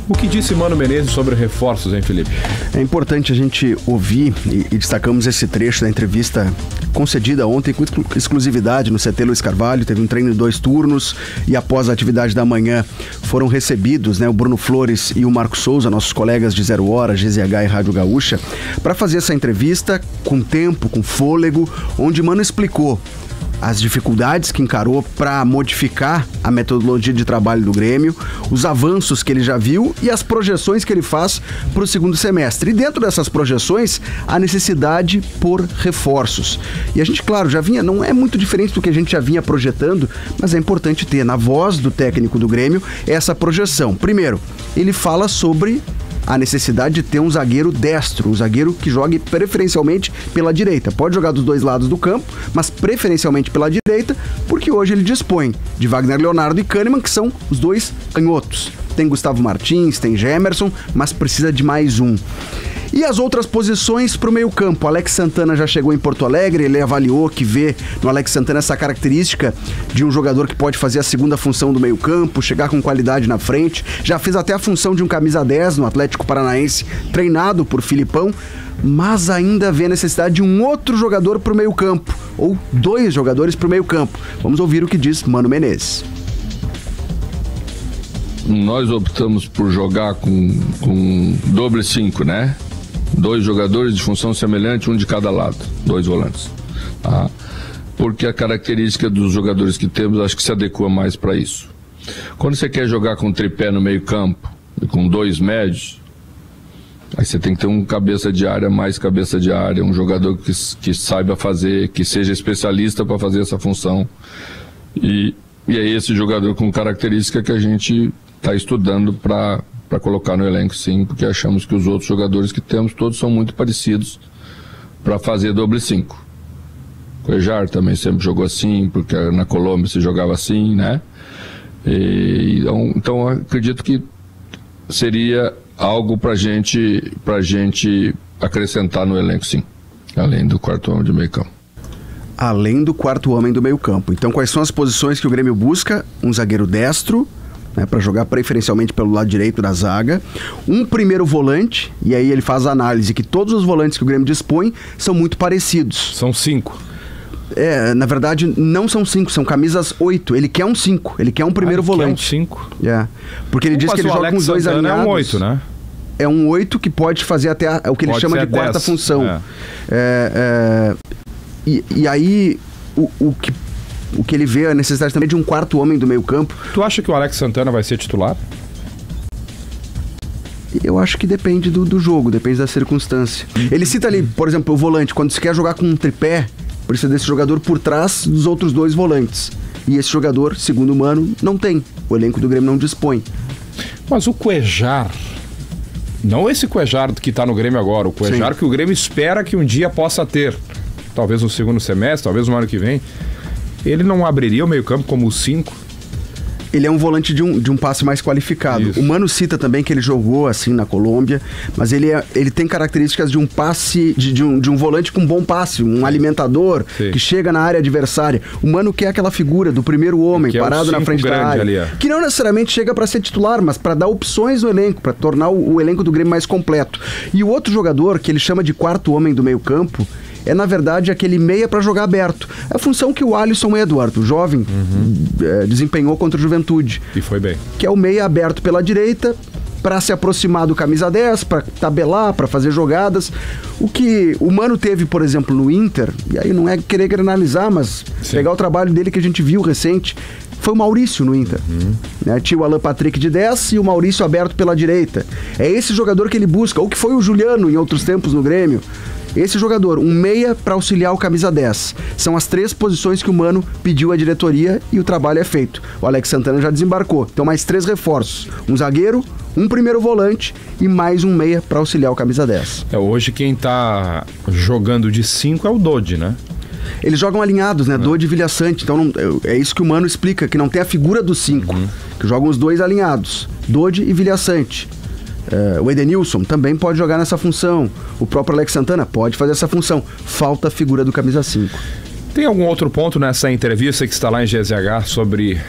O que disse Mano Menezes sobre reforços, hein, Felipe? É importante a gente ouvir, e destacamos esse trecho da entrevista concedida ontem com exclusividade no CT Luiz Carvalho. Teve um treino de 2 turnos e após a atividade da manhã foram recebidos, né, o Bruno Flores e o Marco Souza, nossos colegas de 0 Hora, GZH e Rádio Gaúcha, para fazer essa entrevista com tempo, com fôlego, onde Mano explicou as dificuldades que encarou para modificar a metodologia de trabalho do Grêmio, os avanços que ele já viu e as projeções que ele faz para o segundo semestre. E dentro dessas projeções, a necessidade por reforços. E a gente, claro, já vinha, não é muito diferente do que a gente já vinha projetando, mas é importante ter na voz do técnico do Grêmio essa projeção. Primeiro, ele fala sobre a necessidade de ter um zagueiro destro, um zagueiro que jogue preferencialmente pela direita. Pode jogar dos 2 lados do campo, mas preferencialmente pela direita, porque hoje ele dispõe de Wagner Leonardo e Kahneman, que são os 2 canhotos. Tem Gustavo Martins, tem Gemerson, mas precisa de mais um. E as outras posições para o meio-campo? Alex Santana já chegou em Porto Alegre, ele avaliou que vê no Alex Santana essa característica de um jogador que pode fazer a segunda função do meio-campo, chegar com qualidade na frente. Já fez até a função de um camisa 10 no Atlético Paranaense, treinado por Filipão, mas ainda vê a necessidade de um outro jogador para o meio-campo, ou 2 jogadores para o meio-campo. Vamos ouvir o que diz Mano Menezes. Nós optamos por jogar com doble 5, né? 2 jogadores de função semelhante, um de cada lado, 2 volantes. Tá? Porque a característica dos jogadores que temos, acho que se adequa mais para isso. Quando você quer jogar com tripé no meio campo, e com 2 médios, aí você tem que ter um cabeça de área, mais cabeça de área, um jogador que saiba fazer, que seja especialista para fazer essa função. E é esse jogador com característica que a gente está estudando para colocar no elenco, sim, porque achamos que os outros jogadores que temos todos são muito parecidos para fazer doble 5. Cuejar também sempre jogou assim, porque na Colômbia se jogava assim, né? Então acredito que seria algo para gente acrescentar no elenco, sim, além do 4º homem de meio campo. Além do 4º homem do meio campo. Então quais são as posições que o Grêmio busca? Um zagueiro destro, né, para jogar preferencialmente pelo lado direito da zaga, um primeiro volante, e aí ele faz a análise que todos os volantes que o Grêmio dispõe são muito parecidos. São 5. Na verdade não são 5, são camisas 8. Ele quer um 5, ele quer um primeiro volante. Quer um 5? Porque ele diz que ele joga com os 2 alinhados. É um 8, né? É um 8 que pode fazer até o que ele chama de 4ª função. E aí o que ele vê a necessidade também de um 4º homem do meio campo. Tu acha que o Alex Santana vai ser titular? Eu acho que depende do jogo, depende da circunstância. Ele cita ali, por exemplo, o volante, quando se quer jogar com um tripé, precisa desse jogador por trás dos outros 2 volantes. E esse jogador, segundo o Mano, não tem. O elenco do Grêmio não dispõe. Mas o Cuejar, não esse Cuejar que está no Grêmio agora, o Cuejar que o Grêmio espera que um dia possa ter, talvez no segundo semestre, talvez no ano que vem, ele não abriria o meio-campo como o 5? Ele é um volante de um passe mais qualificado. Isso. O Mano cita também que ele jogou assim na Colômbia, mas ele tem características de um passe, de um volante com bom passe, um alimentador. Sim. Que chega na área adversária. O Mano quer aquela figura do primeiro homem, parado na frente da área. Ali, que não necessariamente chega para ser titular, mas para dar opções no elenco, para tornar o elenco do Grêmio mais completo. E o outro jogador, que ele chama de 4º homem do meio campo, é na verdade aquele meia para jogar aberto. É a função que o Alisson Eduardo, o jovem, desempenhou contra o Juventude. E foi bem. Que é o meia aberto pela direita para se aproximar do camisa 10, para tabelar, para fazer jogadas. O que o Mano teve, por exemplo, no Inter, e aí não é querer granalizar, mas pegar o trabalho dele que a gente viu recente, foi o Maurício no Inter. Tinha o Alan Patrick de 10 e o Maurício aberto pela direita. É esse jogador que ele busca, ou que foi o Juliano em outros tempos no Grêmio. Esse jogador, um meia para auxiliar o camisa 10. São as 3 posições que o Mano pediu à diretoria e o trabalho é feito. O Alex Santana já desembarcou. Então mais 3 reforços. Um zagueiro, um primeiro volante e mais um meia para auxiliar o camisa 10. Hoje quem tá jogando de 5 é o Dodi, né? Eles jogam alinhados, né? Dodi e Vilhaçante. Então é isso que o Mano explica, que não tem a figura dos 5. Que jogam os 2 alinhados. Dodi e Vilhaçante. O Edenilson também pode jogar nessa função. O próprio Alex Santana pode fazer essa função. Falta a figura do camisa 5. Tem algum outro ponto nessa entrevista que está lá em GZH sobre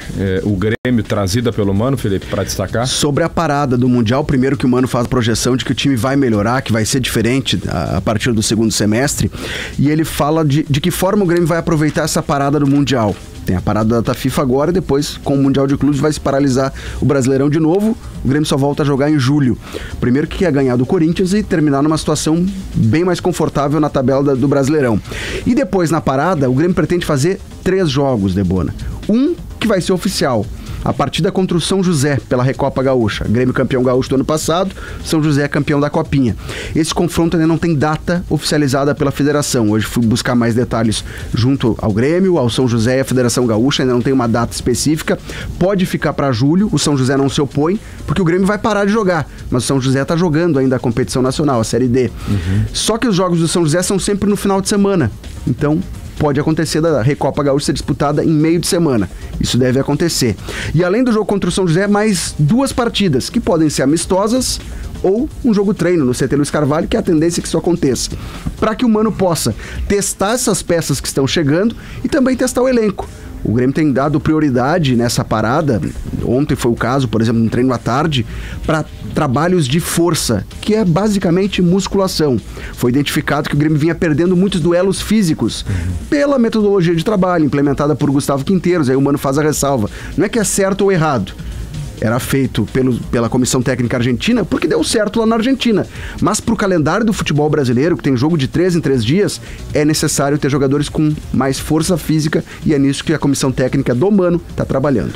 o Grêmio trazida pelo Mano, Felipe, para destacar? Sobre a parada do Mundial, primeiro que o Mano faz a projeção de que o time vai melhorar, que vai ser diferente a partir do segundo semestre, e ele fala de que forma o Grêmio vai aproveitar essa parada do Mundial. Tem a parada da data FIFA agora, depois com o Mundial de Clubes vai se paralisar o Brasileirão de novo, o Grêmio só volta a jogar em julho. Primeiro que quer ganhar do Corinthians e terminar numa situação bem mais confortável na tabela do Brasileirão. E depois na parada, o Grêmio pretende fazer 3 jogos, Debona. Um que vai ser oficial, a partida contra o São José pela Recopa Gaúcha. Grêmio campeão gaúcho do ano passado, São José campeão da Copinha. Esse confronto ainda não tem data oficializada pela federação. Hoje fui buscar mais detalhes junto ao Grêmio, ao São José e à Federação Gaúcha, ainda não tem uma data específica. Pode ficar para julho, o São José não se opõe, porque o Grêmio vai parar de jogar, mas o São José está jogando ainda a competição nacional, a Série D. Só que os jogos do São José são sempre no final de semana, então pode acontecer da Recopa Gaúcha ser disputada em meio de semana. Isso deve acontecer. E além do jogo contra o São José, mais 2 partidas, que podem ser amistosas ou um jogo treino no CT Luiz Carvalho, que é a tendência que isso aconteça. Para que o Mano possa testar essas peças que estão chegando e também testar o elenco. O Grêmio tem dado prioridade nessa parada, ontem foi o caso, por exemplo, no treino à tarde, para trabalhos de força, que é basicamente musculação. Foi identificado que o Grêmio vinha perdendo muitos duelos físicos pela metodologia de trabalho implementada por Gustavo Quinteiros, aí o Mano faz a ressalva. Não é que é certo ou errado. Era feito pela Comissão Técnica Argentina, porque deu certo lá na Argentina. Mas para o calendário do futebol brasileiro, que tem jogo de 3 em 3 dias, é necessário ter jogadores com mais força física, e é nisso que a Comissão Técnica do Mano está trabalhando.